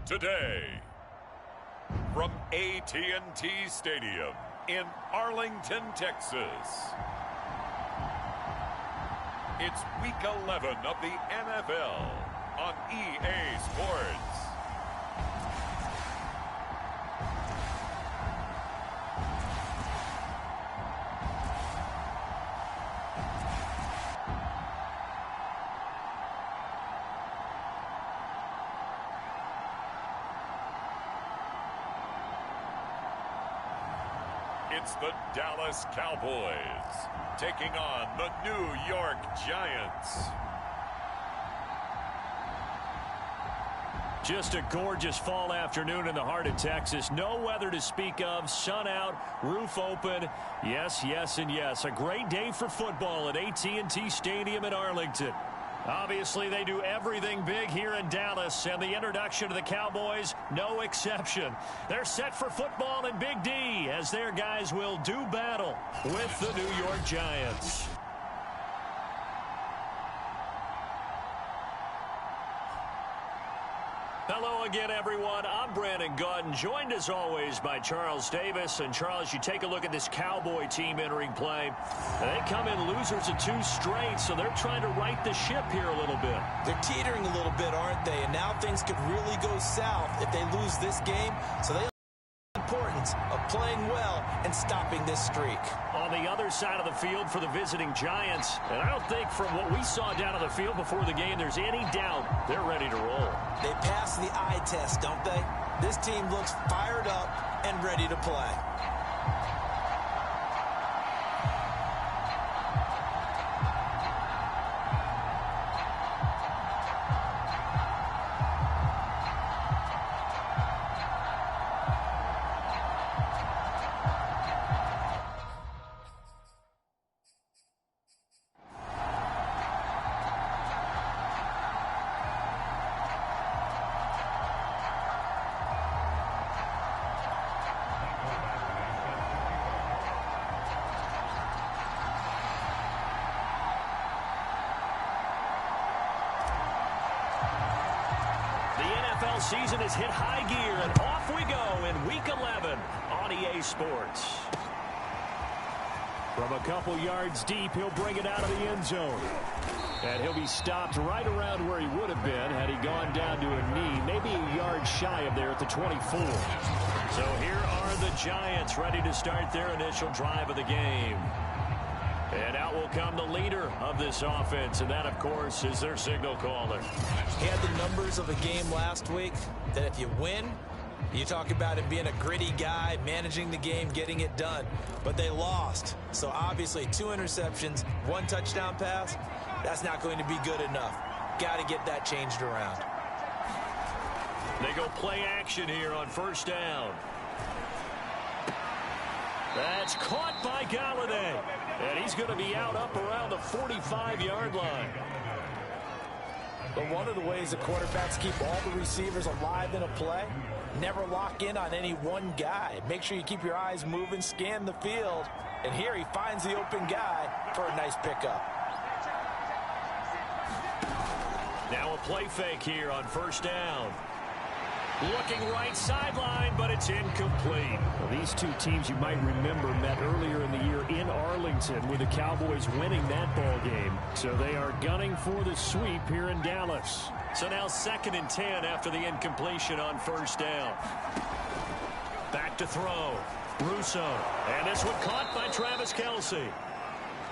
today. From AT&T Stadium in Arlington, Texas. It's Week 11 of the NFL on EA Sports. It's the Dallas Cowboys taking on the New York Giants. Just a gorgeous fall afternoon in the heart of Texas. No weather to speak of. Sun out, roof open. Yes, yes, and yes. A great day for football at AT&T Stadium in Arlington. Obviously, they do everything big here in Dallas, and the introduction to the Cowboys, no exception. They're set for football in Big D, as their guys will do battle with the New York Giants. Hello again, everyone. I'm Brandon Gautin, joined as always by Charles Davis. And Charles, you take a look at this Cowboy team entering play. They come in losers of 2 straight, so they're trying to right the ship here a little bit. They're teetering a little bit, aren't they? And now things could really go south if they lose this game. So they importance of playing well and stopping this streak. On the other side of the field for the visiting Giants, and I don't think from what we saw down on the field before the game there's any doubt they're ready to roll. They pass the eye test, don't they? This team looks fired up and ready to play. Season has hit high gear, and off we go in Week 11 on EA Sports. From a couple yards deep, he'll bring it out of the end zone. And he'll be stopped right around where he would have been had he gone down to a knee, maybe a yard shy of there at the 24. So here are the Giants ready to start their initial drive of the game. And out will come the leader of this offense, and that, of course, is their signal caller. He had the numbers of a game last week that if you win, you talk about him being a gritty guy, managing the game, getting it done. But they lost. So obviously 2 interceptions, 1 touchdown pass, that's not going to be good enough. Got to get that changed around. They go play action here on first down. That's caught by Galladay. And he's going to be out up around the 45-yard line. But one of the ways the quarterbacks keep all the receivers alive in a play, never lock in on any one guy. Make sure you keep your eyes moving, scan the field. And here he finds the open guy for a nice pickup. Now a play fake here on first down. Looking right sideline, but it's incomplete. Well, these 2 teams you might remember met earlier in the year in Arlington with the Cowboys winning that ball game. So they are gunning for the sweep here in Dallas. So now 2nd and 10 after the incompletion on first down. Back to throw. Russo. And this one caught by Travis Kelce.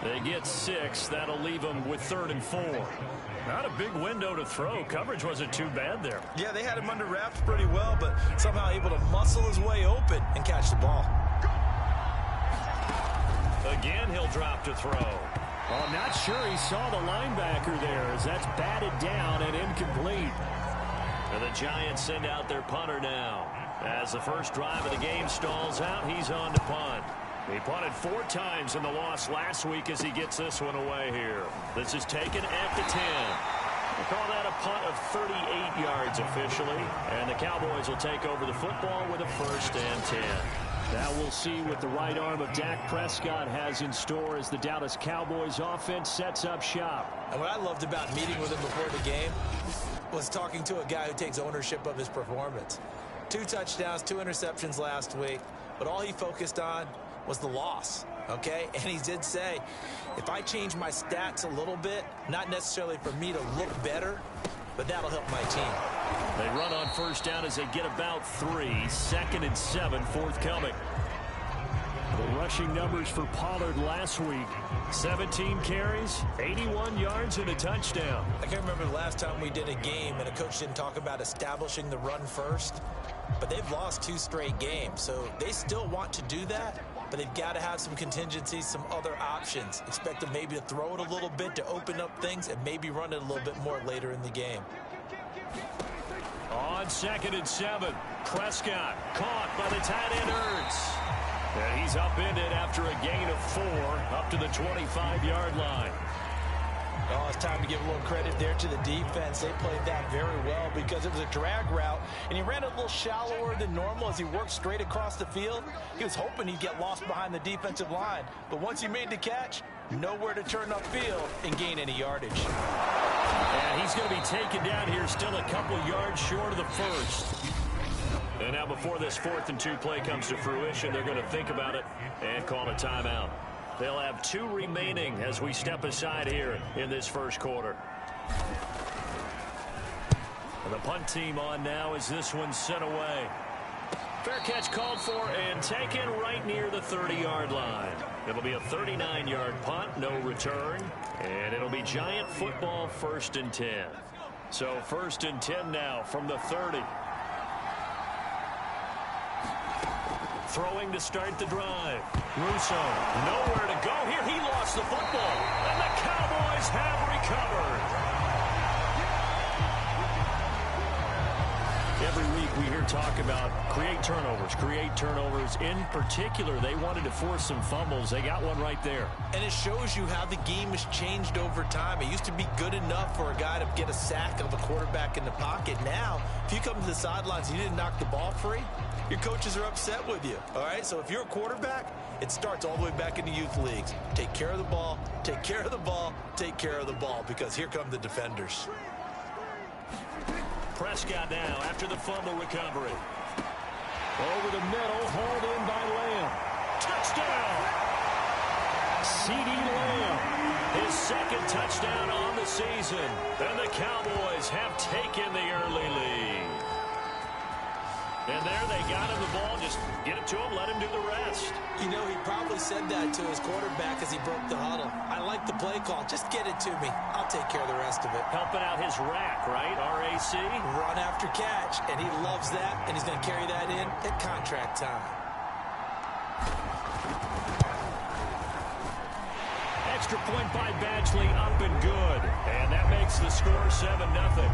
They get 6. That'll leave them with 3rd and 4. Not a big window to throw. Coverage wasn't too bad there. Yeah, they had him under wraps pretty well, but somehow able to muscle his way open and catch the ball. Again, he'll drop to throw. Well, I'm not sure he saw the linebacker there as that's batted down and incomplete. And the Giants send out their punter now. As the first drive of the game stalls out, he's on to punt. He punted 4 times in the loss last week as he gets this one away here. This is taken at the 10. We'll call that a punt of 38 yards officially. And the Cowboys will take over the football with a 1st and 10. Now we'll see what the right arm of Dak Prescott has in store as the Dallas Cowboys offense sets up shop. And what I loved about meeting with him before the game, was talking to a guy who takes ownership of his performance. 2 touchdowns, 2 interceptions last week, but all he focused on was the loss, okay? And he did say, if I change my stats a little bit, not necessarily for me to look better, but that'll help my team. They run on first down as they get about 3. 2nd and 7 forthcoming. The rushing numbers for Pollard last week: 17 carries, 81 yards, and a touchdown. I can't remember the last time we did a game and a coach didn't talk about establishing the run first, but they've lost 2 straight games, so they still want to do that, but they've got to have some contingencies, some other options. Expect them maybe to throw it a little bit to open up things and maybe run it a little bit more later in the game. On 2nd and 7, Prescott caught by the tight end Ertz. And he's upended after a gain of 4 up to the 25-yard line. Oh, it's time to give a little credit there to the defense. They played that very well because it was a drag route, and he ran a little shallower than normal as he worked straight across the field. He was hoping he'd get lost behind the defensive line, but once he made the catch, nowhere to turn upfield and gain any yardage. And he's going to be taken down here, still a couple yards short of the first. And now before this 4th and 2 play comes to fruition, they're going to think about it and call a timeout. They'll have 2 remaining as we step aside here in this first quarter. And the punt team on now as this one's sent away. Fair catch called for and taken right near the 30-yard line. It'll be a 39-yard punt, no return, and it'll be Giant football 1st and 10. So 1st and 10 now from the 30. Throwing to start the drive. Russo, nowhere to go here. He lost the football, and the Cowboys have recovered. Every week we hear talk about create turnovers. In particular, they wanted to force some fumbles. They got one right there. And it shows you how the game has changed over time. It used to be good enough for a guy to get a sack of a quarterback in the pocket. Now, if you come to the sidelines and you didn't knock the ball free, your coaches are upset with you. All right, so if you're a quarterback, it starts all the way back in the youth leagues. Take care of the ball, take care of the ball, take care of the ball, because here come the defenders. Prescott now after the fumble recovery. Over the middle, hauled in by Lamb. Touchdown! CeeDee Lamb, his 2nd touchdown on the season. And the Cowboys have taken the early lead. And there they got him the ball. Just get it to him, let him do the rest. You know, he probably said that to his quarterback as he broke the huddle. I like the play call. Just get it to me. I'll take care of the rest of it. Helping out his rack, right? RAC. Run after catch, and he loves that, and he's going to carry that in at contract time. Extra point by Badgley, up and good. And that makes the score 7-0.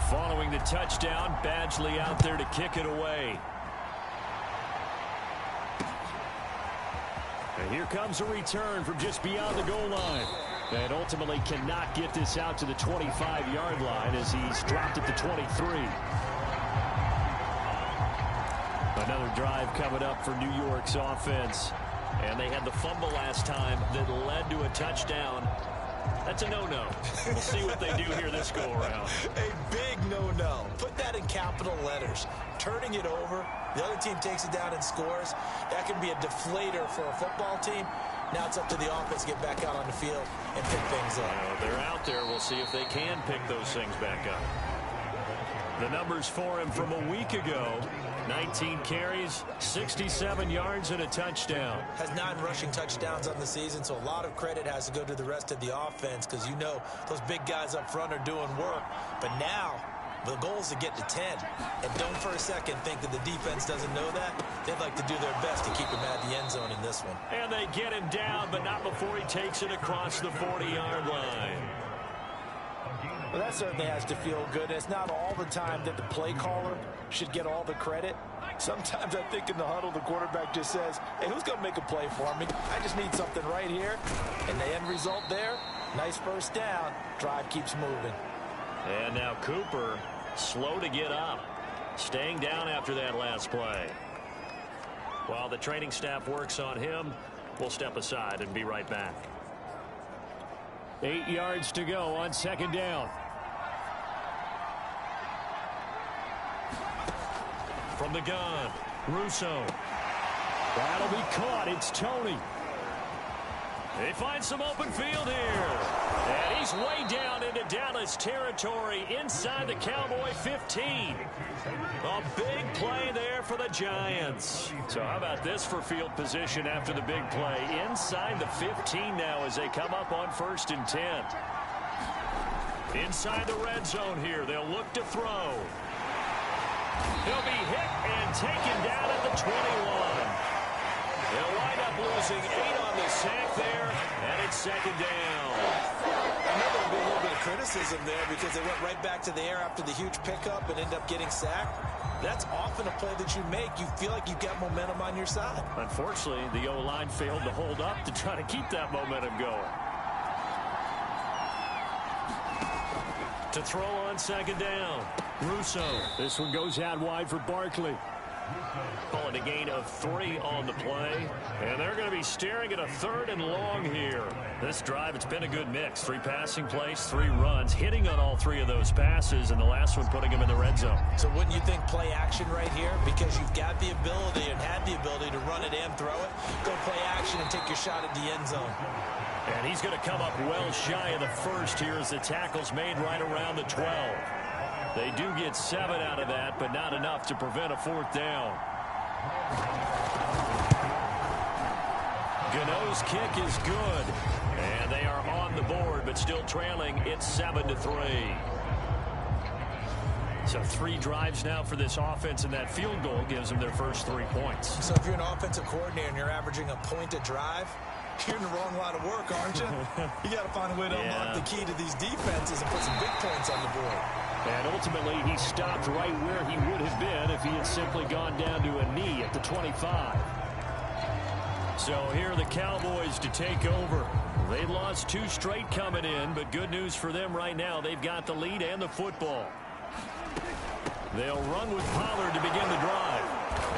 Following the touchdown, Badgley out there to kick it away. And here comes a return from just beyond the goal line. And ultimately cannot get this out to the 25-yard line as he's dropped at the 23. Another drive coming up for New York's offense. And they had the fumble last time that led to a touchdown. That's a no-no. We'll see what they do here this go-around. A big no-no. Put that in capital letters. Turning it over, the other team takes it down and scores. That can be a deflator for a football team. Now it's up to the offense to get back out on the field and pick things up. They're out there. We'll see if they can pick those things back up. The numbers for him from a week ago: 19 carries, 67 yards, and a touchdown. Has 9 rushing touchdowns on the season, so a lot of credit has to go to the rest of the offense, because you know those big guys up front are doing work. But now the goal is to get to 10. And don't for a second think that the defense doesn't know that. They'd like to do their best to keep him at the end zone in this one. And they get him down, but not before he takes it across the 40-yard line. Well, that certainly has to feel good. It's not all the time that the play caller should get all the credit. Sometimes I think in the huddle, the quarterback just says, hey, who's going to make a play for me? I just need something right here. And the end result there, nice first down. Drive keeps moving. And now Cooper, slow to get up, staying down after that last play. While the training staff works on him, We'll step aside and be right back. 8 yards to go on second down. From the gun, Russo. That'll be caught. It's Tony. They find some open field here. And he's way down into Dallas territory inside the Cowboy 15. A big play there for the Giants. So how about this for field position after the big play? Inside the 15 now as they come up on 1st and 10. Inside the red zone here. They'll look to throw. He'll be hit and taken down at the 21. They'll wind up losing 8 on the sack there, and it's second down. I know there'll be a little bit of criticism there because they went right back to the air after the huge pickup and ended up getting sacked. That's often a play that you make. You feel like you've got momentum on your side. Unfortunately, the O-line failed to hold up to try to keep that momentum going. To throw on second down, Russo. This one goes out wide for Barkley. Calling a gain of 3 on the play. And they're going to be staring at a 3rd and long here. This drive, it's been a good mix. 3 passing plays, 3 runs, hitting on all 3 of those passes, and the last one putting him in the red zone. So wouldn't you think play action right here? Because you've got the ability and had the ability to run it and throw it. Go play action and take your shot at the end zone. And he's going to come up well shy of the first here as the tackle's made right around the 12. They do get 7 out of that, but not enough to prevent a 4th down. Gano's kick is good. And they are on the board, but still trailing. It's 7-3. So 3 drives now for this offense, and that field goal gives them their first 3 points. So if you're an offensive coordinator and you're averaging a point a drive, you're in the wrong line of work, aren't you? You got to find a way to unlock the key to these defenses and put some big points on the board. And ultimately, he stopped right where he would have been if he had simply gone down to a knee at the 25. So here are the Cowboys to take over. They lost 2 straight coming in, but good news for them right now. They've got the lead and the football. They'll run with Pollard to begin the drive.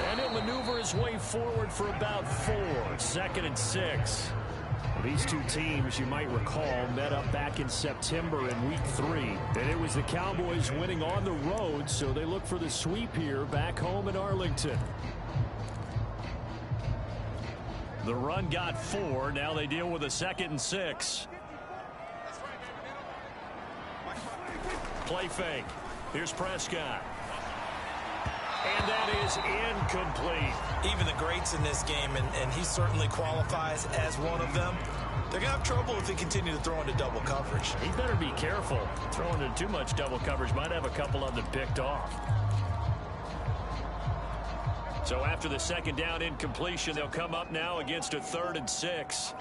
And he'll maneuver his way forward for about 4. 2nd and 6. These 2 teams, you might recall, met up back in September in Week 3. And it was the Cowboys winning on the road, so they look for the sweep here back home in Arlington. The run got 4. Now they deal with a 2nd and 6. Play fake. Here's Prescott. And that is incomplete. Even the greats in this game, and he certainly qualifies as one of them, they're going to have trouble if they continue to throw into double coverage. He better be careful. Throwing into too much double coverage might have a couple of them picked off. So after the 2nd down incompletion, they'll come up now against a 3rd and 6.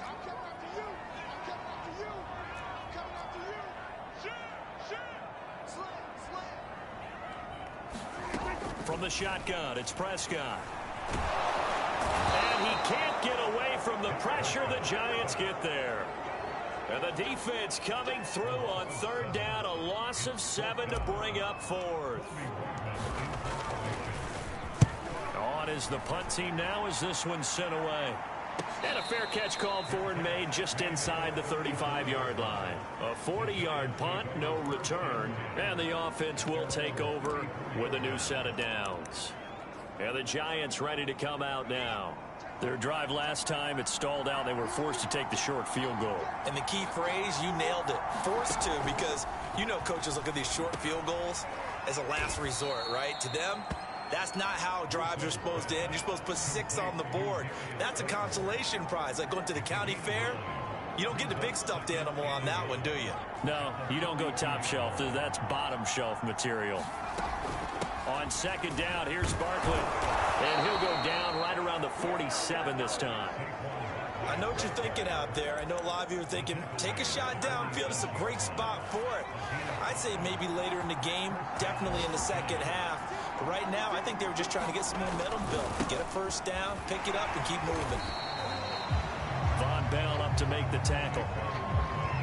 From the shotgun, it's Prescott. And he can't get away from the pressure. The Giants get there. And the defense coming through on 3rd down. A loss of 7 to bring up 4th. On is the punt team now as this one's sent away. And a fair catch called for and made just inside the 35-yard line. A 40-yard punt, no return. And the offense will take over with a new set of downs. And the Giants ready to come out now. Their drive last time, it stalled out. They were forced to take the short field goal. And the key phrase, you nailed it. Forced to, because you know coaches look at these short field goals as a last resort, right? To them, that's not how drives are supposed to end. You're supposed to put 6 on the board. That's a consolation prize. Like going to the county fair, you don't get the big stuffed animal on that one, do you? No, you don't go top shelf. That's bottom shelf material. On 2nd down, here's Barkley. And he'll go down right around the 47 this time. I know what you're thinking out there. I know a lot of you are thinking, take a shot downfield. It's a great spot for it. I'd say maybe later in the game, definitely in the 2nd half. But right now, I think they were just trying to get some momentum built. Get a 1st down, pick it up, and keep moving. Von Bell up to make the tackle.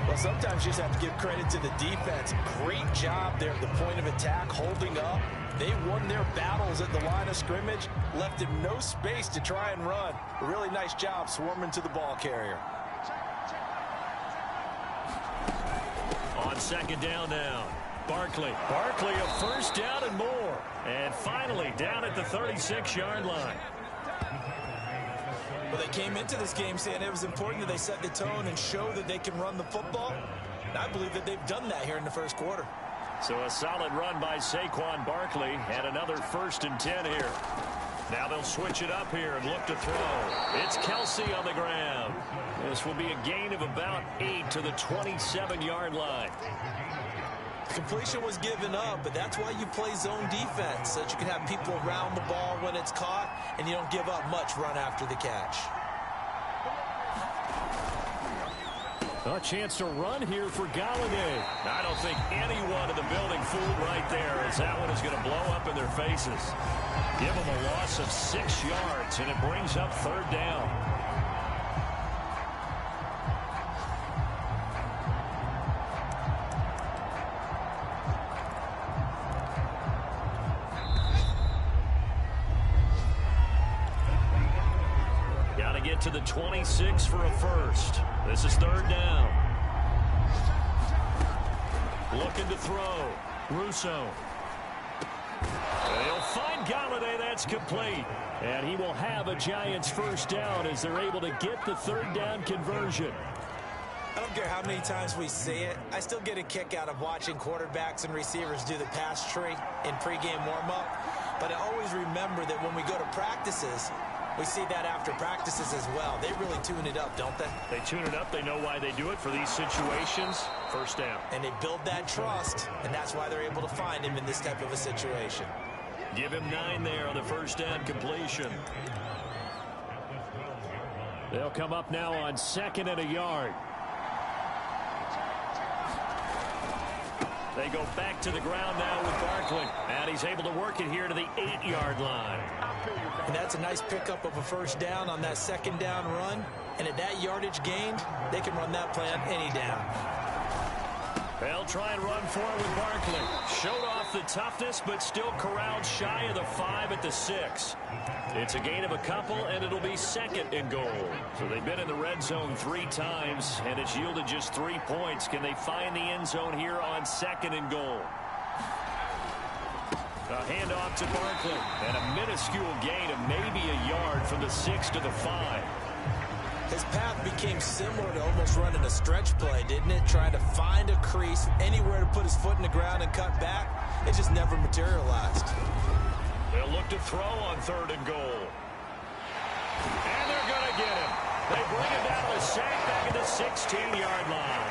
Well, sometimes you just have to give credit to the defense. Great job there at the point of attack, holding up. They won their battles at the line of scrimmage, left him no space to try and run. A really nice job swarming to the ball carrier. On second down now, Barkley. Barkley, a first down and more. And finally down at the 36-yard line. Well, they came into this game saying it was important that they set the tone and show that they can run the football. And I believe that they've done that here in the first quarter. So a solid run by Saquon Barkley and another 1st and 10 here. Now they'll switch it up here and look to throw. It's Kelsey on the ground. This will be a gain of about 8 to the 27-yard line. Completion was given up, but that's why you play zone defense, so that you can have people around the ball when it's caught, and you don't give up much run after the catch. A chance to run here for Galladay. I don't think anyone in the building fooled right there, as that one is going to blow up in their faces. Give them a loss of 6 yards, and it brings up 3rd down. Got to get to the 26 for a first. This is 3rd down. Looking to throw. Russo. They'll find Galladay. That's complete. And he will have a Giants first down as they're able to get the 3rd down conversion. I don't care how many times we say it. I still get a kick out of watching quarterbacks and receivers do the pass tree in pregame warm-up. But I always remember that when we go to practices, we see that after practices as well. They really tune it up, don't they? They tune it up. They know why they do it for these situations. First down. And they build that trust, and that's why they're able to find him in this type of a situation. Give him 9 there on the first down completion. They'll come up now on 2nd and a yard. They go back to the ground now with Barkley. And he's able to work it here to the 8-yard line. And that's a nice pickup of a first down on that 2nd down run. And at that yardage gained, they can run that play on any down. They'll try and run for it with Barkley. Showed off the toughness, but still corralled shy of the 5 at the 6. It's a gain of a couple, and it'll be 2nd and goal. So they've been in the red zone 3 times, and it's yielded just 3 points. Can they find the end zone here on 2nd and goal? A handoff to Barkley, and a minuscule gain of maybe a yard from the 6 to the 5. His path became similar to almost running a stretch play, didn't it? Trying to find a crease, anywhere to put his foot in the ground and cut back. It just never materialized. They'll look to throw on 3rd and goal. And they're going to get him. They bring him down to the sack back at the 16-yard line.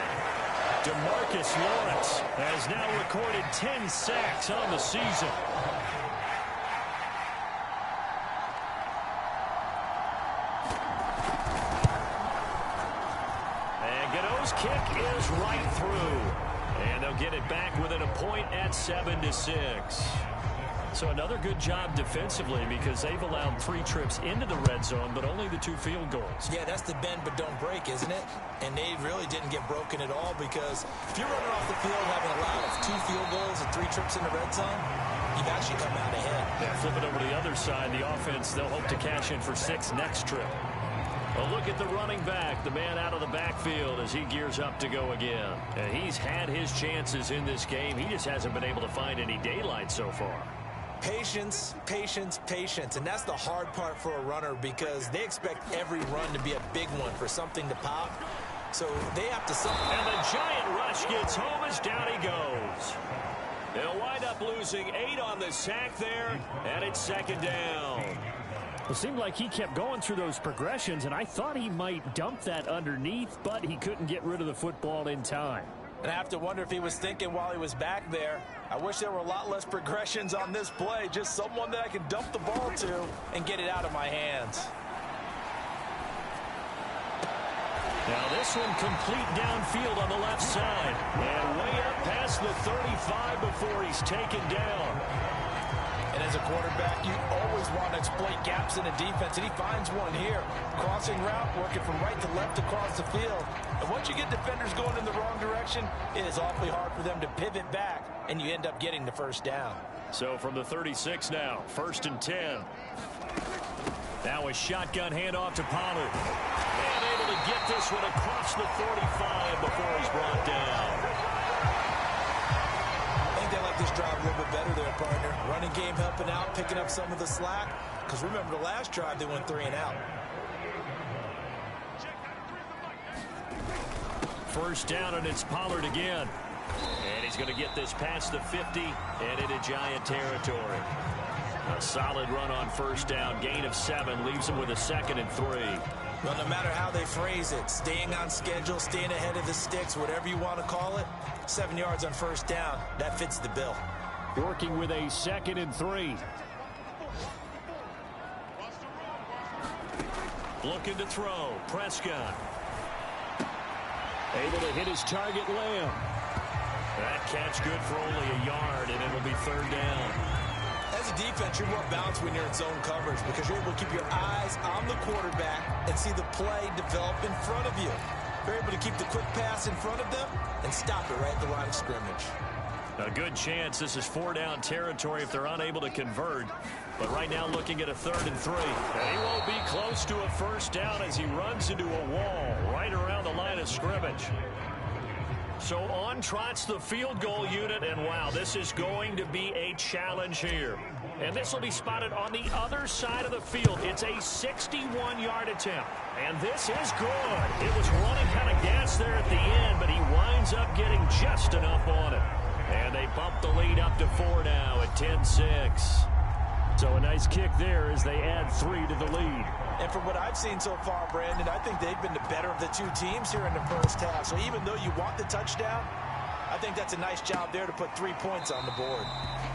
DeMarcus Lawrence has now recorded 10 sacks on the season. And Gano's kick is right through. And they'll get it back within a point at 7-6. So another good job defensively, because they've allowed 3 trips into the red zone, but only the 2 field goals. Yeah, that's the bend but don't break, isn't it? And they really didn't get broken at all, because if you're running off the field having allowed 2 field goals and 3 trips in the red zone, you've actually come out ahead. Yeah, flip it over to the other side. The offense, they'll hope to cash in for 6 next trip. A look at the running back, the man out of the backfield as he gears up to go again. And he's had his chances in this game. He just hasn't been able to find any daylight so far. Patience, patience, patience. And that's the hard part for a runner, because they expect every run to be a big one for something to pop. So they have to... And the giant rush gets home as down he goes. They'll wind up losing 8 on the sack there, and it's 2nd down. It seemed like he kept going through those progressions, and I thought he might dump that underneath, but he couldn't get rid of the football in time. And I have to wonder if he was thinking while he was back there, I wish there were a lot less progressions on this play, just someone that I can dump the ball to and get it out of my hands. Now this one complete downfield on the left side, and way up past the 35 before he's taken down. And as a quarterback, you always want to exploit gaps in the defense, and he finds one here. Crossing route, working from right to left across the field. And once you get defenders going in the wrong direction, it is awfully hard for them to pivot back, and you end up getting the first down. So from the 36 now, 1st and 10. Now a shotgun handoff to Pollard. And able to get this one across the 45 before he's brought down. I think they like this drive a little bit better there, partner. Running game helping out, picking up some of the slack. Because remember, the last drive, they went 3 and out. 1st down, and it's Pollard again. And he's going to get this past the 50 and into Giant territory. A solid run on 1st down. Gain of 7 leaves him with a 2nd and 3. Well, no matter how they phrase it, staying on schedule, staying ahead of the sticks, whatever you want to call it, 7 yards on 1st down, that fits the bill. Working with a 2nd and 3. Looking to throw. Prescott. Able to hit his target, Lamb. That catch good for only a yard, and it'll be 3rd down. As a defense, you're more balanced when you're in zone coverage because you're able to keep your eyes on the quarterback and see the play develop in front of you. You're able to keep the quick pass in front of them and stop it right at the line of scrimmage. A good chance this is 4-down territory if they're unable to convert. But right now looking at a 3rd and 3. And he won't be close to a 1st down as he runs into a wall right around the line of scrimmage. So on trots the field goal unit, and wow, this is going to be a challenge here. And this will be spotted on the other side of the field. It's a 61-yard attempt. And this is good. It was running kind of gas there at the end, but he winds up getting just enough on it. And they bump the lead up to 4 now at 10-6. So a nice kick there as they add 3 to the lead. And from what I've seen so far, Brandon, I think they've been the better of the two teams here in the 1st half. So even though you want the touchdown, I think that's a nice job there to put 3 points on the board.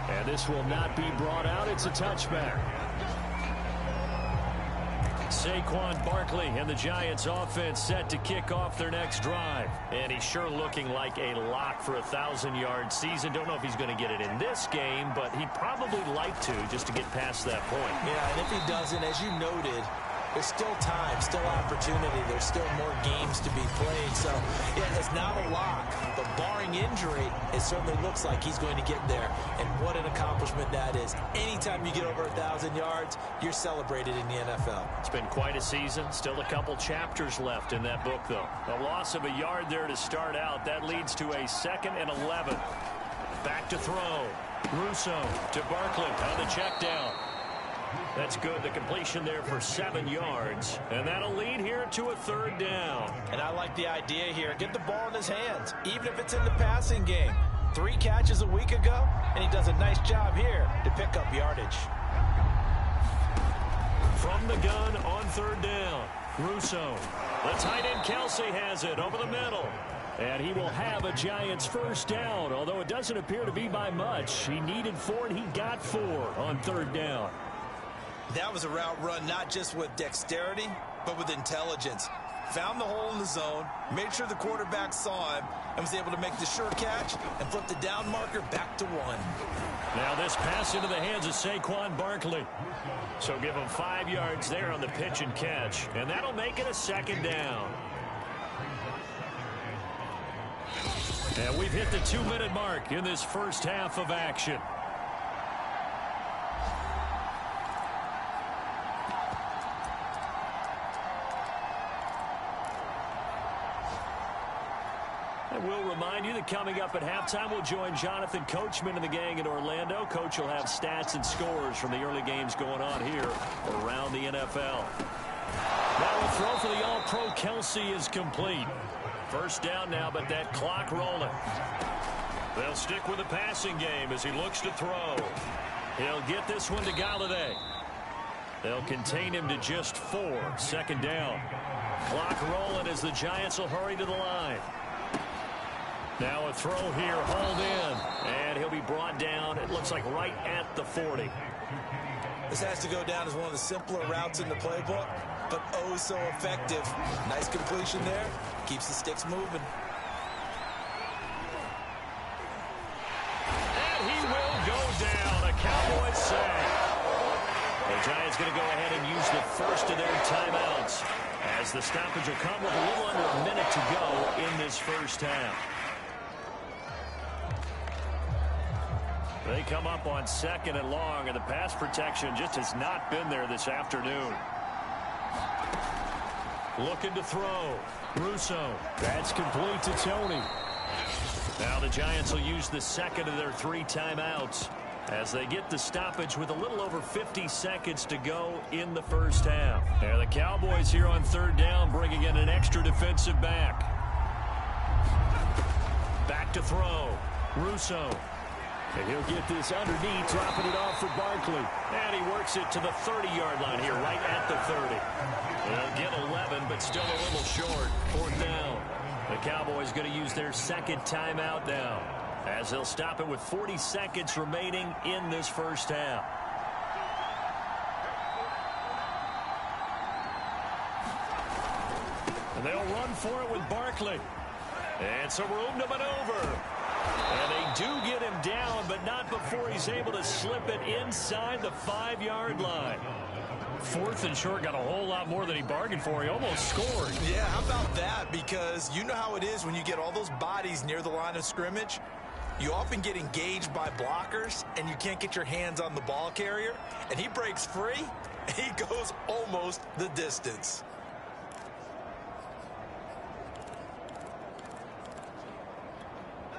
And this will not be brought out. It's a touchback. Saquon Barkley and the Giants offense set to kick off their next drive. And he's sure looking like a lock for a 1,000-yard season. Don't know if he's going to get it in this game, but he'd probably like to just to get past that point. Yeah, and if he doesn't, as you noted, there's still time, still opportunity. There's still more games to be played. So, yeah, it's not a lock. But barring injury, it certainly looks like he's going to get there. And what an accomplishment that is. Anytime you get over 1,000 yards, you're celebrated in the NFL. It's been quite a season. Still a couple chapters left in that book, though. A loss of a yard there to start out. That leads to a 2nd and 11. Back to throw. Russo to Barkley on the check down. That's good. The completion there for 7 yards. And that'll lead here to a 3rd down. And I like the idea here. Get the ball in his hands, even if it's in the passing game. 3 catches a week ago, and he does a nice job here to pick up yardage. From the gun on 3rd down. Russo. The tight end Kelsey has it over the middle. And he will have a Giants 1st down, although it doesn't appear to be by much. He needed 4, and he got 4 on 3rd down. That was a route run not just with dexterity, but with intelligence. Found the hole in the zone, made sure the quarterback saw him, and was able to make the sure catch and flip the down marker back to 1. Now this pass into the hands of Saquon Barkley. So give him 5 yards there on the pitch and catch, and that'll make it a 2nd down. And we've hit the 2-minute mark in this 1st half of action. We'll remind you that coming up at halftime, we'll join Jonathan Coachman and the gang in Orlando. Coach will have stats and scores from the early games going on here around the NFL. Now a throw for the All-Pro Kelsey is complete. 1st down now, but that clock rolling. They'll stick with the passing game as he looks to throw. He'll get this one to Galladay. They'll contain him to just 4. 2nd down. Clock rolling as the Giants will hurry to the line. Now a throw here, hauled in, and he'll be brought down, it looks like right at the 40. This has to go down as one of the simpler routes in the playbook, but oh so effective. Nice completion there, keeps the sticks moving. And he will go down, a Cowboys sack. The Giants going to go ahead and use the first of their timeouts As the stoppage will come with a little under a minute to go in this first half. They come up on 2nd and long, and the pass protection just has not been there this afternoon. Looking to throw. Russo. That's complete to Tony. Now the Giants will use the second of their 3 timeouts as they get the stoppage with a little over 50 seconds to go in the first half. And the Cowboys here on 3rd down, bringing in an extra defensive back. Back to throw. Russo. And he'll get this underneath, dropping it off for Barkley. And he works it to the 30-yard line here, right at the 30. They'll get 11, but still a little short. 4th down. The Cowboys going to use their 2nd timeout now, as they'll stop it with 40 seconds remaining in this first half. And they'll run for it with Barkley. And some room to maneuver. And they do get him down, but not before he's able to slip it inside the 5-yard line. 4th and short, got a whole lot more than he bargained for. He almost scored. Yeah, how about that? Because you know how it is when you get all those bodies near the line of scrimmage. You often get engaged by blockers, and you can't get your hands on the ball carrier. And he breaks free, and he goes almost the distance.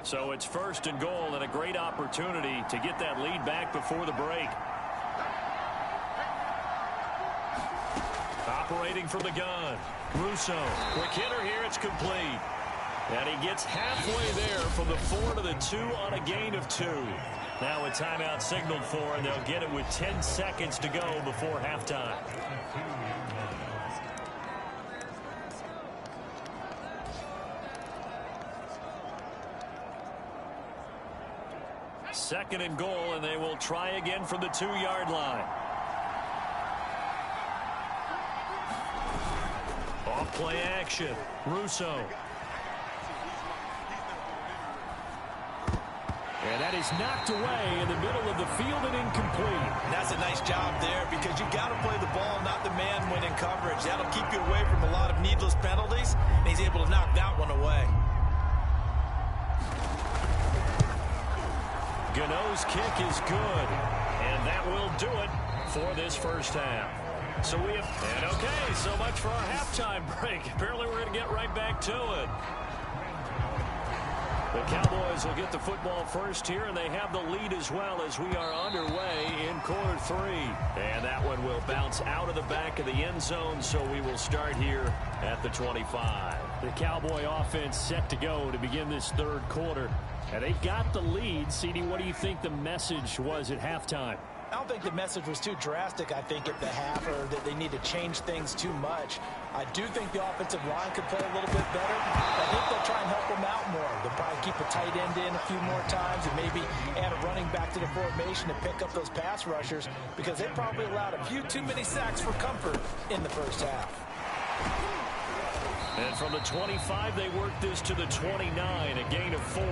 So it's 1st and goal, and a great opportunity to get that lead back before the break. Operating from the gun. Russo. Quick hitter here. It's complete. And he gets halfway there from the 4 to the 2 on a gain of 2. Now a timeout signaled for, and they'll get it with 10 seconds to go before halftime. Second and goal, and they will try again from the 2-yard line. Off play action. Russo. And that is knocked away in the middle of the field and incomplete. And that's a nice job there, because you got to play the ball, not the man when in coverage. That'll keep you away from a lot of needless penalties, and he's able to knock that one away. Gano's kick is good, and that will do it for this first half. So we have, and okay, so much for our halftime break. Apparently we're going to get right back to it. The Cowboys will get the football first here, and they have the lead as well as we are underway in quarter 3. And that one will bounce out of the back of the end zone, so we will start here at the 25. The Cowboy offense set to go to begin this 3rd quarter. And they got the lead. CD, what do you think the message was at halftime? I don't think the message was too drastic, I think, at the half, or that they need to change things too much. I do think the offensive line could play a little bit better. I think they'll try and help them out more. They'll probably keep a tight end in a few more times and maybe add a running back to the formation to pick up those pass rushers, because they probably allowed a few too many sacks for comfort in the first half. And from the 25, they worked this to the 29, a gain of 4.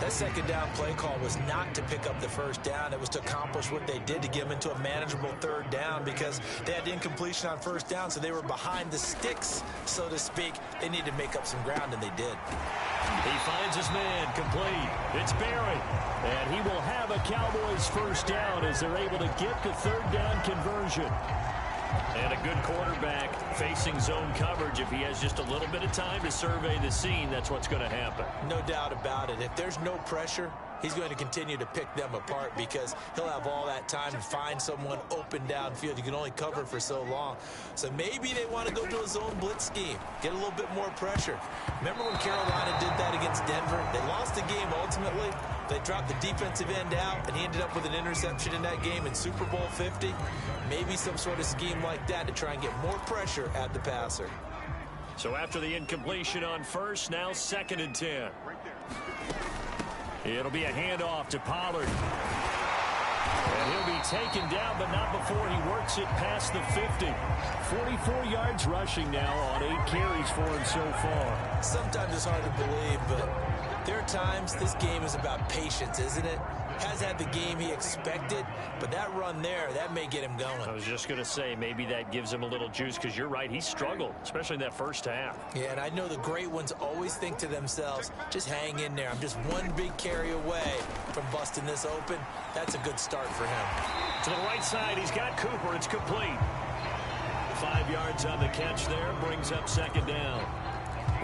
That 2nd down play call was not to pick up the 1st down. It was to accomplish what they did, to get them into a manageable 3rd down, because they had incompletion on 1st down, so they were behind the sticks, so to speak. They needed to make up some ground, and they did. He finds his man, complete. It's Barry. And he will have a Cowboys 1st down as they're able to get the 3rd down conversion. And a good quarterback facing zone coverage. If he has just a little bit of time to survey the scene, that's what's going to happen. No doubt about it. If there's no pressure, he's going to continue to pick them apart, because he'll have all that time to find someone open downfield. You can only cover for so long. So maybe they want to go to a zone blitz scheme, get a little bit more pressure. Remember when Carolina did that against Denver? They lost the game ultimately. They dropped the defensive end out, and he ended up with an interception in that game in Super Bowl 50. Maybe some sort of scheme like that to try and get more pressure at the passer. So after the incompletion on 1st, now 2nd and 10. It'll be a handoff to Pollard. And he'll be taken down, but not before he works it past the 50. 44 yards rushing now on 8 carries for him so far. Sometimes it's hard to believe, but There are times this game is about patience, isn't it? Has had the game he expected, but that run there, that may get him going. I was just going to say, maybe that gives him a little juice, because you're right, he struggled, especially in that first half. Yeah, and I know the great ones always think to themselves, just hang in there. I'm just one big carry away from busting this open. That's a good start for him. To the right side, he's got Cooper. It's complete. 5 yards on the catch there, brings up second down.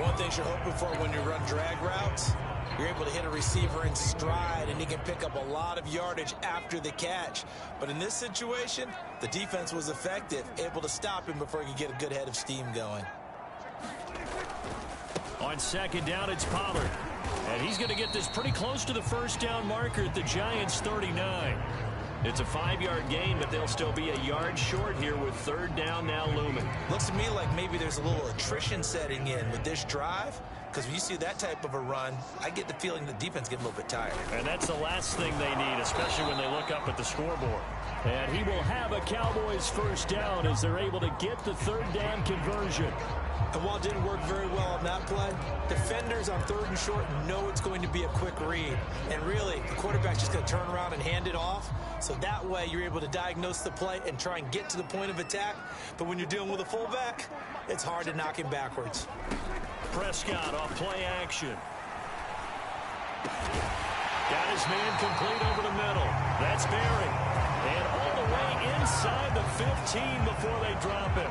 One thing you're hoping for when you run drag routes, you're able to hit a receiver in stride, and he can pick up a lot of yardage after the catch. But in this situation, the defense was effective, able to stop him before he could get a good head of steam going. On second down, it's Pollard. And he's going to get this pretty close to the first down marker at the Giants' 39. It's a 5-yard gain, but they'll still be a yard short here with third down now looming. Looks to me like maybe there's a little attrition setting in with this drive, because when you see that type of a run, I get the feeling the defense gets a little bit tired. And that's the last thing they need, especially when they look up at the scoreboard. And he will have a Cowboys first down as they're able to get the third down conversion. And while it didn't work very well on that play, defenders on third and short know it's going to be a quick read. And really, the quarterback's just going to turn around and hand it off. So that way, you're able to diagnose the play and try and get to the point of attack. But when you're dealing with a fullback, it's hard to knock him backwards. Prescott off play action. Got his man complete over the middle. That's Barry. And all the way inside the 15 before they drop him.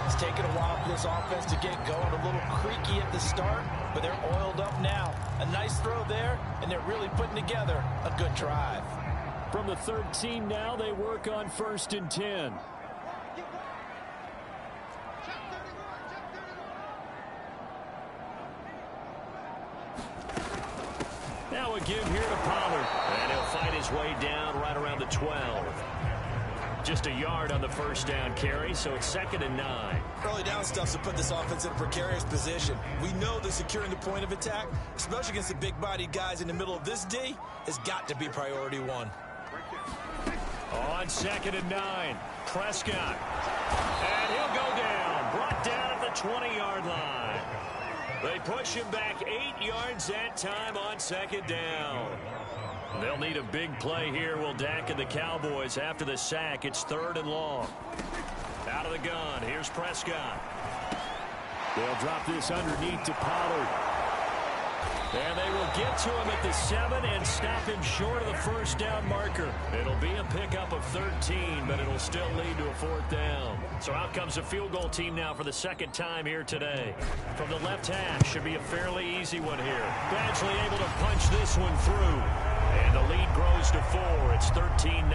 It's taken a while for this offense to get going. A little creaky at the start, but they're oiled up now. A nice throw there, and they're really putting together a good drive. From the 13 now, they work on 1st and 10. Now a give here to Pollard. And he'll fight his way down right around the 12. Just a yard on the first down carry, so it's 2nd and 9. Early down stuff to put this offense in a precarious position. We know that securing the point of attack, especially against the big-bodied guys in the middle of this D, has got to be priority one. On 2nd and 9, Prescott. And he'll go down. Brought down at the 20-yard line. They push him back 8 yards that time on 2nd down. They'll need a big play here, will Dak and the Cowboys. After the sack, it's 3rd and long. Out of the gun, here's Prescott. They'll drop this underneath to Pollard. And they will get to him at the 7 and stop him short of the first down marker. It'll be a pickup of 13, but it'll still lead to a 4th down. So out comes a field goal team now for the 2nd time here today. From the left hash, should be a fairly easy one here. Badgley able to punch this one through. And the lead grows to 4. It's 13-9.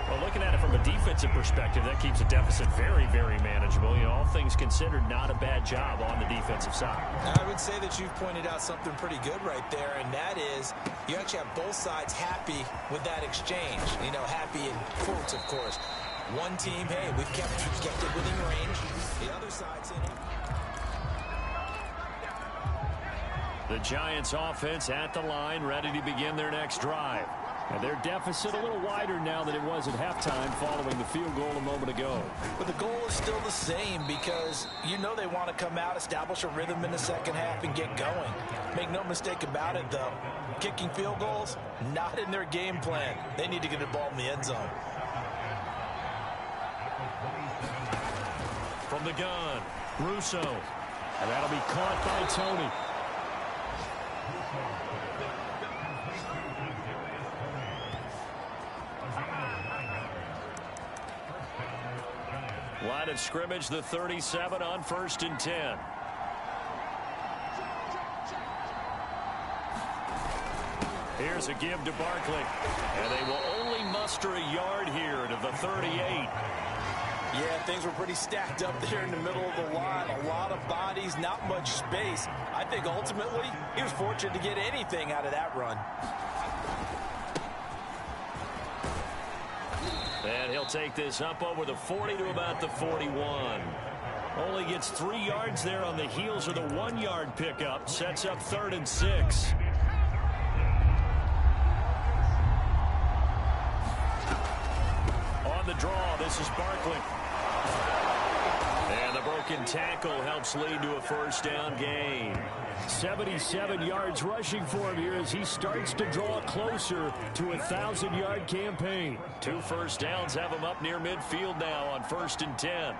Well, looking at it from a defensive perspective, that keeps the deficit very, very manageable. You know, all things considered, not a bad job on the defensive side. I would say that you've pointed out something pretty good right there, and that is you actually have both sides happy with that exchange. You know, happy in quotes, of course. One team, hey, we've kept it within range. The other side's in it. The Giants offense at the line, ready to begin their next drive. And their deficit a little wider now than it was at halftime following the field goal a moment ago. But the goal is still the same, because you know they want to come out, establish a rhythm in the second half, and get going. Make no mistake about it, though. Kicking field goals, not in their game plan. They need to get the ball in the end zone. From the gun, Russo. And that'll be caught by Tony. Line of scrimmage, the 37 on 1st and 10. Here's a give to Barkley. And they will only muster a yard here to the 38. Yeah, things were pretty stacked up there in the middle of the line. A lot of bodies, not much space. I think ultimately he was fortunate to get anything out of that run. And he'll take this up over the 40 to about the 41. Only gets 3 yards there on the heels of the 1-yard pickup. Sets up 3rd and 6. On the draw, this is Barkley. And the broken broken tackle helps lead to a first down gain. 77 yards rushing for him here as he starts to draw closer to a 1,000-yard campaign. 2 first downs have him up near midfield now on 1st and 10.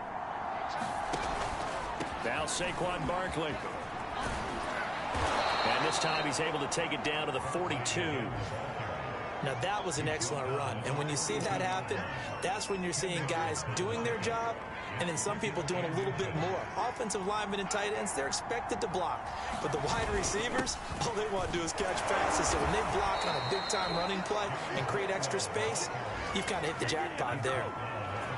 Now Saquon Barkley. And this time he's able to take it down to the 42. Now that was an excellent run. And when you see that happen, that's when you're seeing guys doing their job and then some people doing a little bit more. Offensive linemen and tight ends, they're expected to block. But the wide receivers, all they want to do is catch passes. So when they block on a big-time running play and create extra space, you've kind of hit the jackpot there.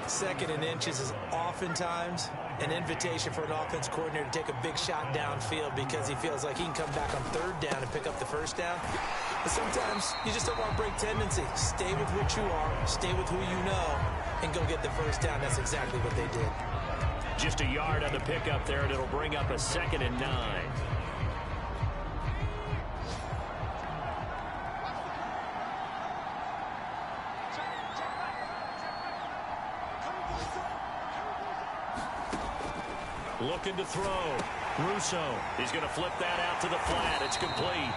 2nd and inches is oftentimes an invitation for an offense coordinator to take a big shot downfield because he feels like he can come back on 3rd down and pick up the 1st down. But sometimes you just don't want to break tendency. Stay with what you are, stay with who you know, and go get the 1st down. That's exactly what they did. Just a yard on the pickup there, and it'll bring up a 2nd and 9. Looking to throw. Russo. He's going to flip that out to the flat. It's complete.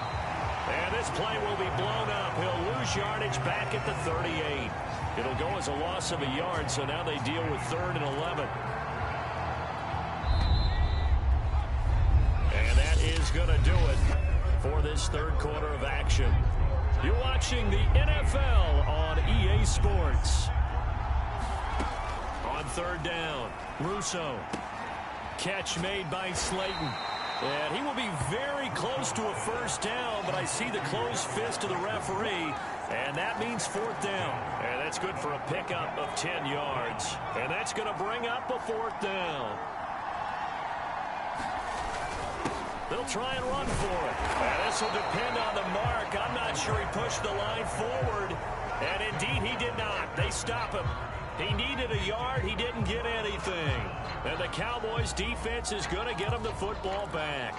And this play will be blown up. He'll lose yardage back at the 38. It'll go as a loss of a yard, so now they deal with 3rd and 11. And that is going to do it for this 3rd quarter of action. You're watching the NFL on EA Sports. On 3rd down, Russo. Catch made by Slayton. And he will be very close to a 1st down, but I see the closed fist of the referee, and that means 4th down. And that's good for a pickup of 10 yards. And that's going to bring up a 4th down. They'll try and run for it. And this will depend on the mark. I'm not sure he pushed the line forward. And indeed, he did not. They stop him. He needed a yard. He didn't get anything. And the Cowboys defense is going to get him the football back.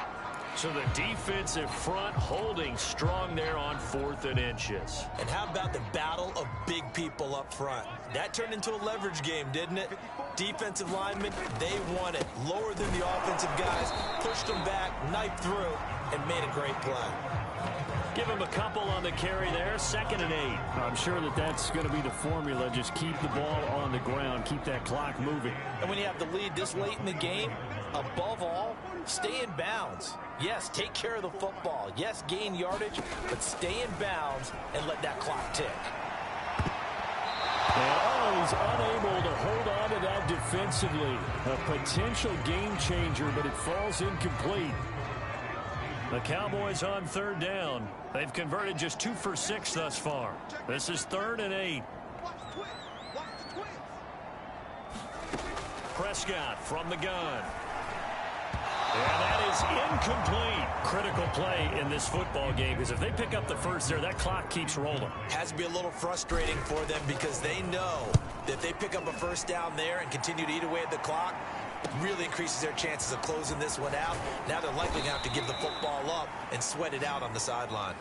So the defensive front holding strong there on 4th and inches. And how about the battle of big people up front? That turned into a leverage game, didn't it? Defensive linemen, they won it. Lower than the offensive guys, pushed them back, knifed through, and made a great play. Give him a couple on the carry there. 2nd and 8. I'm sure that that's going to be the formula. Just keep the ball on the ground. Keep that clock moving. And when you have the lead this late in the game, above all, stay in bounds. Yes, take care of the football. Yes, gain yardage, but stay in bounds and let that clock tick. And he's unable to hold on to that defensively. A potential game changer, but it falls incomplete. The Cowboys on 3rd down. They've converted just 2 for 6 thus far. This is 3rd and 8. Prescott from the gun. And that is incomplete. Critical play in this football game, because if they pick up the 1st there, that clock keeps rolling. Has to be a little frustrating for them because they know that if they pick up a 1st down there and continue to eat away at the clock, really increases their chances of closing this one out. Now they're likely going to have to give the football up and sweat it out on the sideline.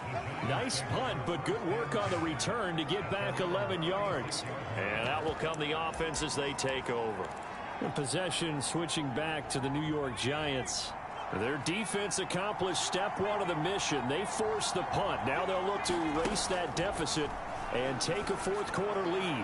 Nice punt, but good work on the return to get back 11 yards. And out will come the offense as they take over. The possession switching back to the New York Giants. Their defense accomplished step 1 of the mission. They forced the punt. Now they'll look to erase that deficit and take a 4th quarter lead.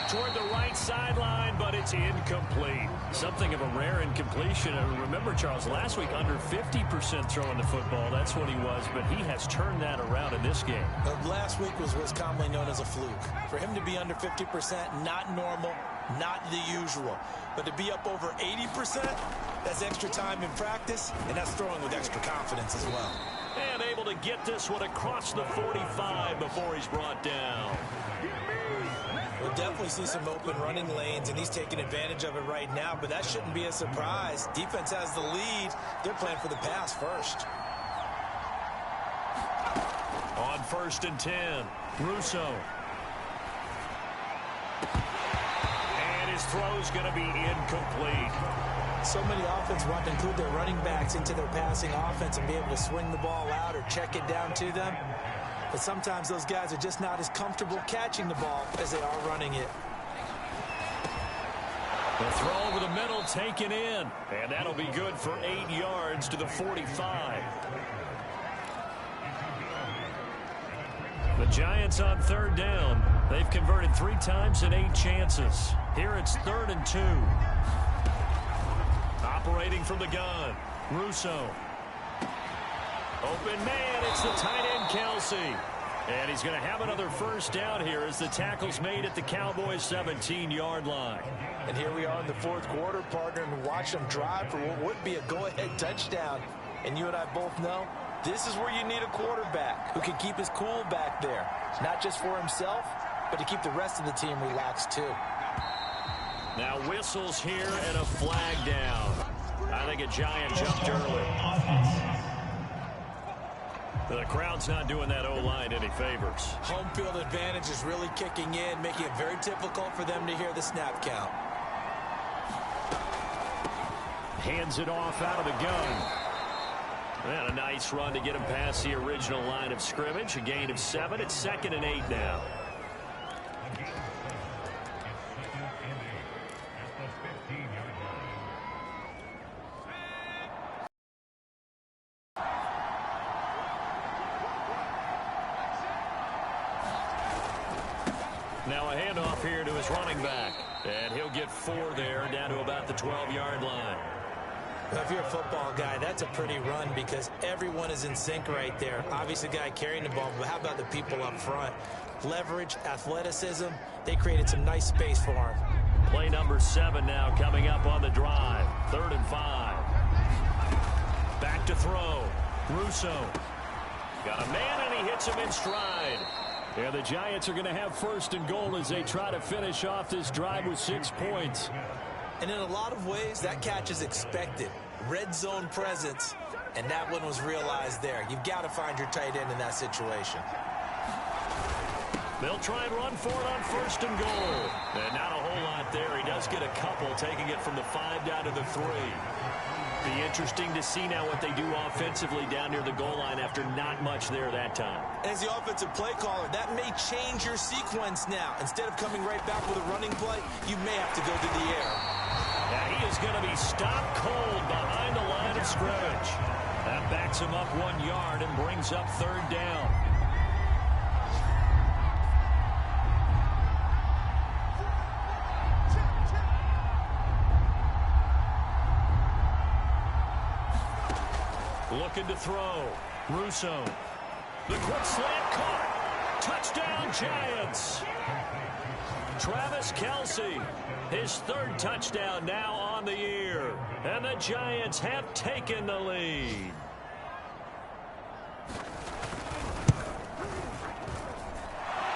Toward the right sideline, but it's incomplete. Something of a rare incompletion. And remember, Charles, last week under 50% throwing the football. That's what he was, but he has turned that around in this game. Last week was what's commonly known as a fluke. For him to be under 50%, not normal, not the usual. But to be up over 80%, that's extra time in practice, and that's throwing with extra confidence as well. And able to get this one across the 45 before he's brought down. We'll definitely see some open running lanes, and he's taking advantage of it right now, but that shouldn't be a surprise. Defense has the lead. They're playing for the pass first. On 1st and 10, Russo. And his throw's going to be incomplete. So many offenses want to include their running backs into their passing offense and be able to swing the ball out or check it down to them. But sometimes those guys are just not as comfortable catching the ball as they are running it. The throw over the middle taken in. And that'll be good for 8 yards to the 45. The Giants on 3rd down. They've converted 3 times in 8 chances. Here it's 3rd and 2. Operating from the gun, Russo. Open man, it's the tight end, Kelsey. And he's going to have another first down here as the tackle's made at the Cowboys' 17-yard line. And here we are in the 4th quarter, partner, and watch them drive for what would be a go-ahead touchdown. And you and I both know this is where you need a quarterback who can keep his cool back there. Not just for himself, but to keep the rest of the team relaxed too. Now whistles here and a flag down. I think a Giant jumped early. The crowd's not doing that O-line any favors. Home field advantage is really kicking in, making it very difficult for them to hear the snap count. Hands it off out of the gun. And a nice run to get him past the original line of scrimmage. A gain of 7. It's 2nd and 8 now. Now a handoff here to his running back. And he'll get 4 there, down to about the 12-yard line. Well, if you're a football guy, that's a pretty run because everyone is in sync right there. Obviously, the guy carrying the ball, but how about the people up front? Leverage, athleticism, they created some nice space for him. Play number 7 now coming up on the drive. 3rd and 5. Back to throw. Russo. Got a man, and he hits him in stride. And the Giants are going to have 1st and goal as they try to finish off this drive with 6 points. And in a lot of ways, that catch is expected. Red zone presence, and that one was realized there. You've got to find your tight end in that situation. They'll try and run for it on 1st and goal. And not a whole lot there. He does get a couple, taking it from the 5 down to the 3. Be interesting to see now what they do offensively down near the goal line after not much there that time. As the offensive play caller, that may change your sequence now. Instead of coming right back with a running play, you may have to go to the air. Now he is going to be stopped cold behind the line of scrimmage. That backs him up 1 yard and brings up 3rd down. Looking to throw. Russo. The quick slant caught. Touchdown, Giants. Travis Kelce, his 3rd touchdown now on the year. And the Giants have taken the lead.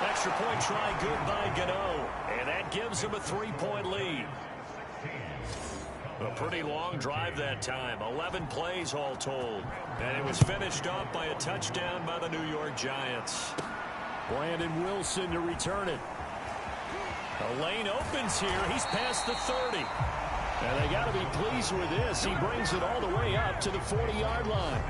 Extra point try good by Gano. And that gives him a 3-point lead. A pretty long drive that time. 11 plays all told. And it was finished off by a touchdown by the New York Giants. Brandon Wilson to return it. The lane opens here. He's past the 30. And they got to be pleased with this. He brings it all the way up to the 40-yard line.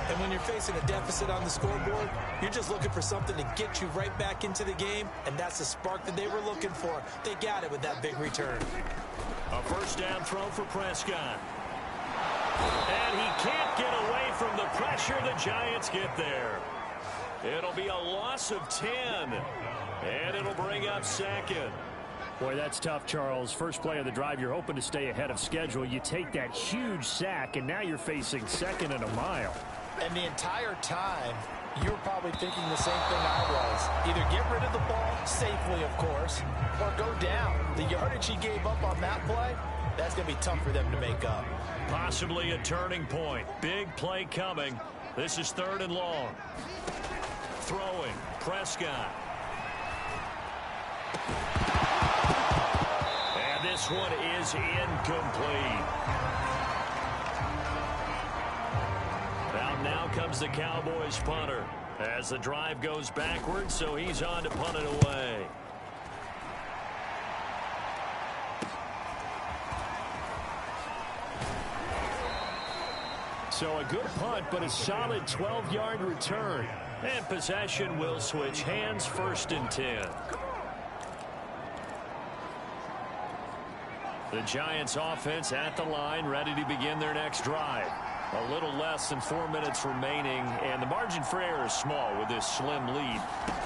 And when you're facing a deficit on the scoreboard, you're just looking for something to get you right back into the game, and that's the spark that they were looking for. They got it with that big return. A 1st down throw for Prescott. And he can't get away from the pressure. The Giants get there. It'll be a loss of 10. And it'll bring up 2nd. Boy, that's tough, Charles. First play of the drive, you're hoping to stay ahead of schedule. You take that huge sack, and now you're facing 2nd and a mile. And the entire time, you were probably thinking the same thing I was. Either get rid of the ball, safely of course, or go down. The yardage he gave up on that play, that's going to be tough for them to make up. Possibly a turning point. Big play coming. This is 3rd and long. Throwing, Prescott. And this one is incomplete. Now comes the Cowboys punter as the drive goes backwards, so he's on to punt it away. So a good punt, but a solid 12-yard return. And possession will switch hands, 1st and 10. The Giants offense at the line, ready to begin their next drive. A little less than 4 minutes remaining, and the margin for error is small with this slim lead.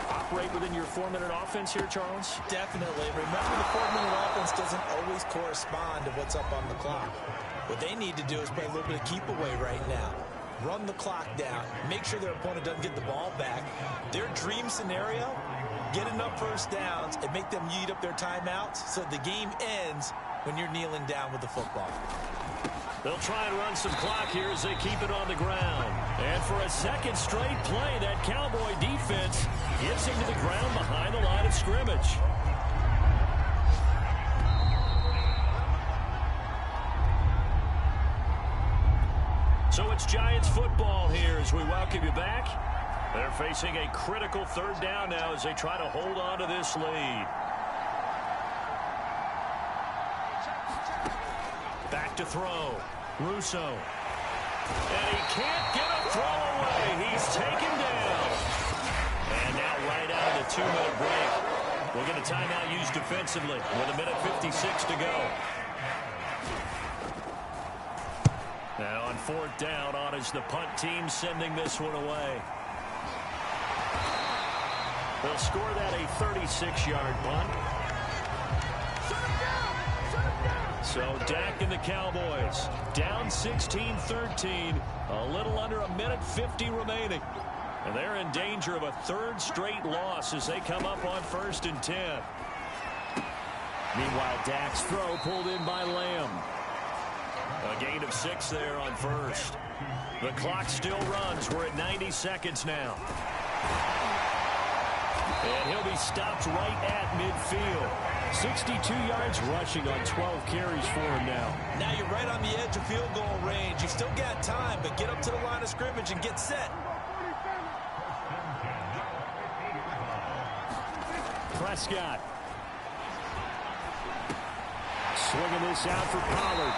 Operate within your 4-minute offense here, Charles? Definitely. Remember, the 4-minute offense doesn't always correspond to what's up on the clock. What they need to do is play a little bit of keep away right now. Run the clock down. Make sure their opponent doesn't get the ball back. Their dream scenario, get enough first downs and make them eat up their timeouts so the game ends when you're kneeling down with the football. They'll try and run some clock here as they keep it on the ground. And for a second straight play, that Cowboy defense gets him to the ground behind the line of scrimmage. So it's Giants football here as we welcome you back. They're facing a critical third down now as they try to hold on to this lead. Back to throw. Russo. And he can't get a throw away. He's taken down. And now right out of the 2-minute break, we'll get a timeout used defensively with 1:56 to go. And on 4th down, on is the punt team sending this one away. They'll score that a 36-yard punt. So Dak and the Cowboys down 16-13, a little under 1:50 remaining. And they're in danger of a third straight loss as they come up on 1st and 10. Meanwhile, Dak's throw pulled in by Lamb. A gain of 6 there on 1st. The clock still runs. We're at 90 seconds now. And he'll be stopped right at midfield. 62 yards rushing on 12 carries for him now. Now you're right on the edge of field goal range. You've still got time, but get up to the line of scrimmage and get set. Prescott. Swinging this out for Pollard.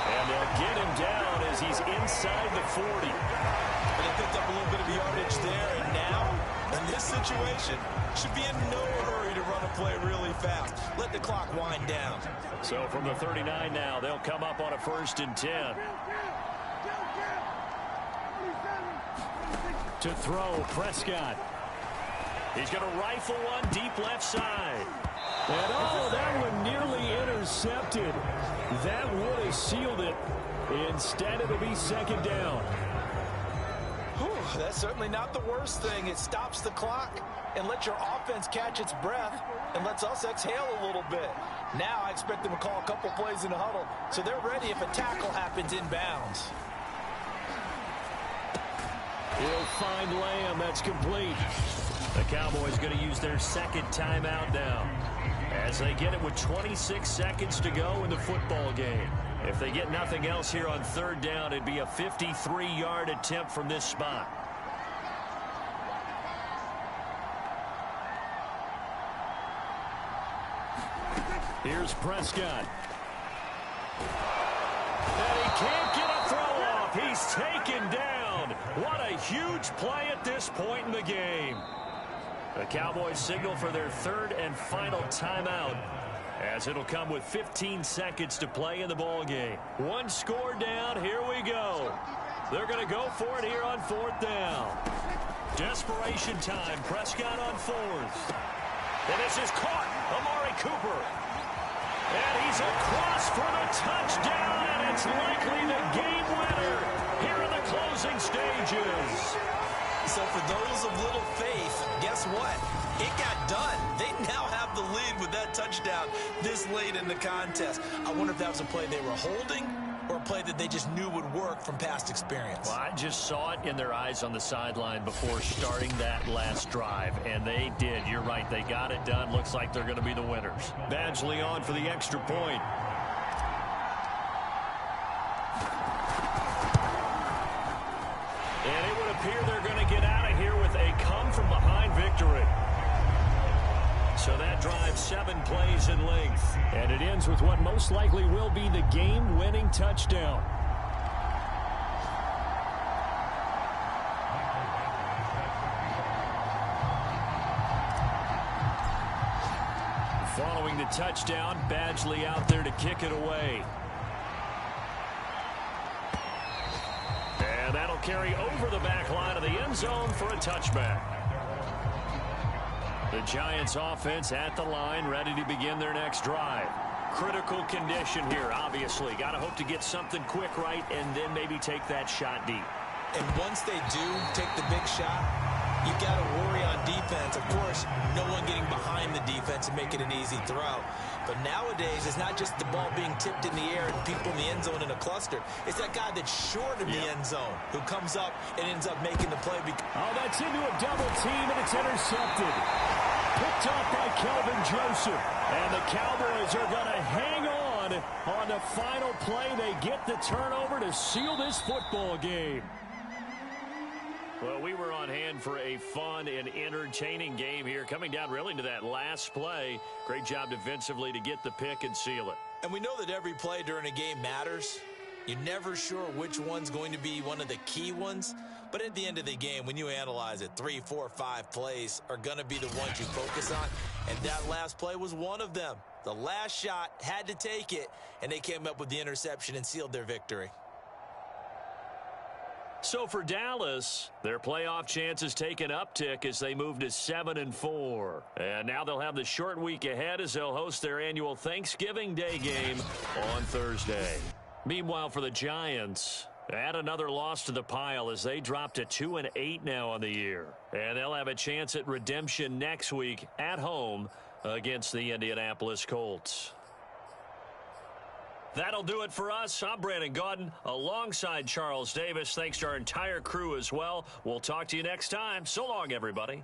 And they'll get him down as he's inside the 40. And they picked up a little bit of yardage there, and now, in this situation, should be in no hurry to run a play really fast. Let the clock wind down. So from the 39 now, they'll come up on a 1st and 10. To throw, Prescott. He's going to rifle one deep left side. And oh, that one nearly intercepted. That would have sealed it. Instead, it'll be 2nd down. Whew, that's certainly not the worst thing. It stops the clock and lets your offense catch its breath and lets us exhale a little bit. Now I expect them to call a couple plays in the huddle so they're ready if a tackle happens inbounds. He'll find Lamb. That's complete. The Cowboys going to use their 2nd timeout now as they get it with 26 seconds to go in the football game. If they get nothing else here on 3rd down, it'd be a 53-yard attempt from this spot. Here's Prescott. And he can't get a throw off. He's taken down. What a huge play at this point in the game. The Cowboys signal for their 3rd and final timeout as it'll come with 15 seconds to play in the ball game. One score down. Here we go. They're going to go for it here on 4th down. Desperation time. Prescott on 4th. And this is caught. Amari Cooper. And he's across for the touchdown, and it's likely the game winner here in the closing stages. So for those of little faith, guess what? It got done. They now have the lead with that touchdown this late in the contest. I wonder if that was a play they were holding or a play that they just knew would work from past experience. Well, I just saw it in their eyes on the sideline before starting that last drive, and they did. You're right. They got it done. Looks like they're going to be the winners. Badgley on for the extra point. And it would appear they're going to get out of here with a come-from-behind victory. So that drives 7 plays in length. And it ends with what most likely will be the game-winning touchdown. Following the touchdown, Badgley out there to kick it away. And that'll carry over the back line of the end zone for a touchback. The Giants offense at the line, ready to begin their next drive. Critical condition here, obviously. Got to hope to get something quick right and then maybe take that shot deep. And once they do take the big shot, you got to worry on defense. Of course, no one getting behind the defense and making an easy throw. But nowadays, it's not just the ball being tipped in the air and people in the end zone in a cluster. It's that guy that's short of the end zone who comes up and ends up making the play. Oh, that's into a double team, and it's intercepted. Picked off by Kelvin Joseph. And the Cowboys are going to hang on the final play. They get the turnover to seal this football game. Well, we were on hand for a fun and entertaining game here, coming down really to that last play. Great job defensively to get the pick and seal it. And we know that every play during a game matters. You're never sure which one's going to be one of the key ones. But at the end of the game, when you analyze it, 3, 4, 5 plays are going to be the ones you focus on. And that last play was one of them. The last shot had to take it, and they came up with the interception and sealed their victory. So for Dallas, their playoff chances take an uptick as they move to 7-4. And now they'll have the short week ahead as they'll host their annual Thanksgiving Day game on Thursday. Meanwhile, for the Giants, add another loss to the pile as they drop to 2-8 now on the year. And they'll have a chance at redemption next week at home against the Indianapolis Colts. That'll do it for us. I'm Brandon Gaudin alongside Charles Davis. Thanks to our entire crew as well. We'll talk to you next time. So long, everybody.